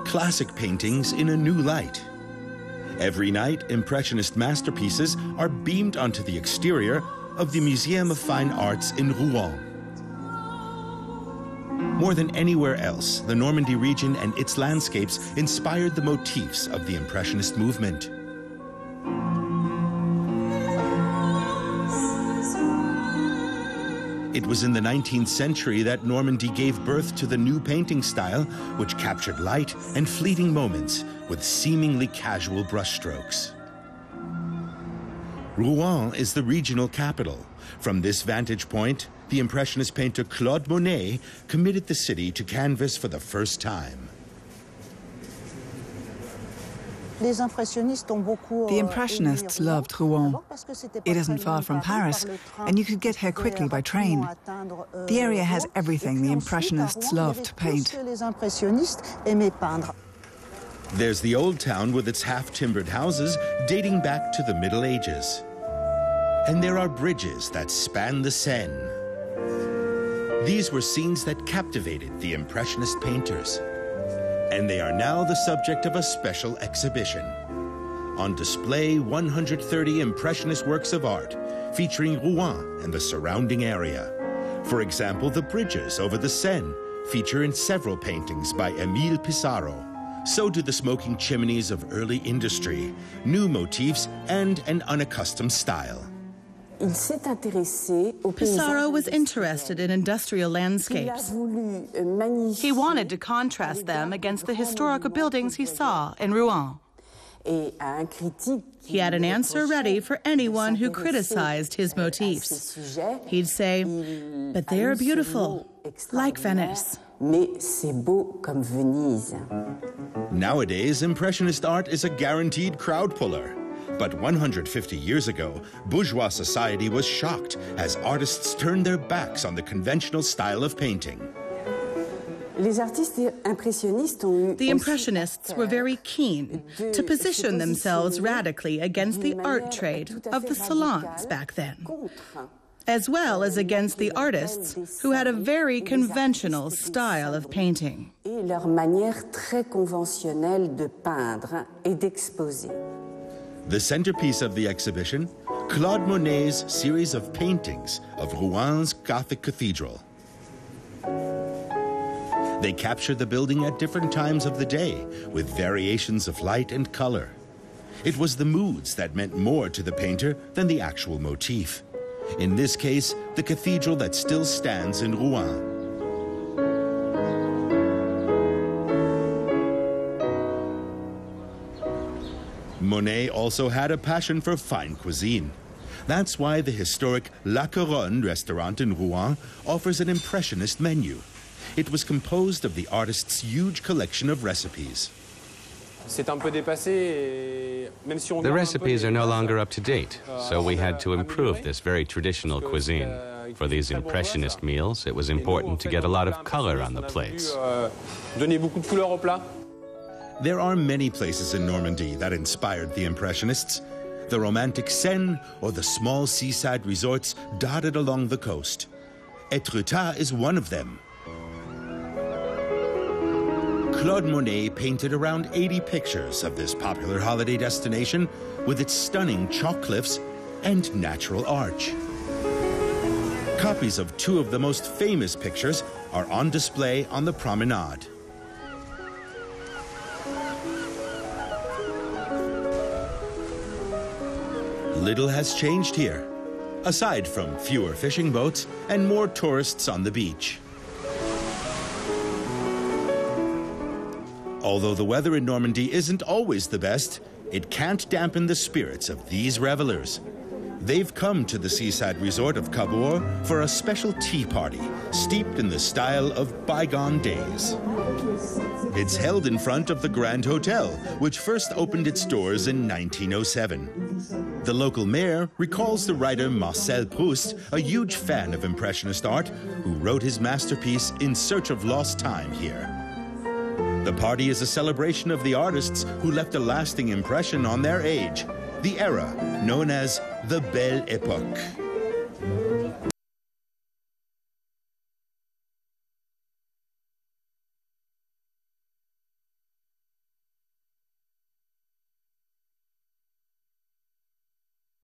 Classic paintings in a new light. Every night, Impressionist masterpieces are beamed onto the exterior of the Museum of Fine Arts in Rouen. More than anywhere else, the Normandy region and its landscapes inspired the motifs of the Impressionist movement. It was in the 19th century that Normandy gave birth to the new painting style, which captured light and fleeting moments with seemingly casual brushstrokes. Rouen is the regional capital. From this vantage point, the Impressionist painter Claude Monet committed the city to canvas for the first time. The Impressionists loved Rouen. It isn't far from Paris, and you could get here quickly by train. The area has everything the Impressionists loved to paint. There's the old town with its half-timbered houses dating back to the Middle Ages. And there are bridges that span the Seine. These were scenes that captivated the Impressionist painters. And they are now the subject of a special exhibition. On display, 130 Impressionist works of art featuring Rouen and the surrounding area. For example, the bridges over the Seine feature in several paintings by Émile Pissarro. So do the smoking chimneys of early industry, new motifs, and an unaccustomed style. Pissarro was interested in industrial landscapes. He wanted to contrast them against the historical buildings he saw in Rouen. He had an answer ready for anyone who criticized his motifs. He'd say, "But they're beautiful, like Venice." Nowadays, Impressionist art is a guaranteed crowd puller. But 150 years ago, bourgeois society was shocked as artists turned their backs on the conventional style of painting. The Impressionists were very keen to position themselves radically against the art trade of the salons back then, as well as against the artists who had a very conventional style of painting. The centerpiece of the exhibition, Claude Monet's series of paintings of Rouen's Gothic cathedral. They capture the building at different times of the day, with variations of light and color. It was the moods that meant more to the painter than the actual motif. In this case, the cathedral that still stands in Rouen. Monet also had a passion for fine cuisine. That's why the historic La Couronne restaurant in Rouen offers an Impressionist menu. It was composed of the artist's huge collection of recipes. The recipes are no longer up to date, so we had to improve this very traditional cuisine. For these Impressionist meals, it was important to get a lot of color on the plates. There are many places in Normandy that inspired the Impressionists. The romantic Seine or the small seaside resorts dotted along the coast. Étretat is one of them. Claude Monet painted around 80 pictures of this popular holiday destination with its stunning chalk cliffs and natural arch. Copies of two of the most famous pictures are on display on the promenade. Little has changed here, aside from fewer fishing boats and more tourists on the beach. Although the weather in Normandy isn't always the best, it can't dampen the spirits of these revelers. They've come to the seaside resort of Cabourg for a special tea party steeped in the style of bygone days. It's held in front of the Grand Hotel, which first opened its doors in 1907. The local mayor recalls the writer Marcel Proust, a huge fan of Impressionist art, who wrote his masterpiece In Search of Lost Time here. The party is a celebration of the artists who left a lasting impression on their age, the era known as the Belle Époque.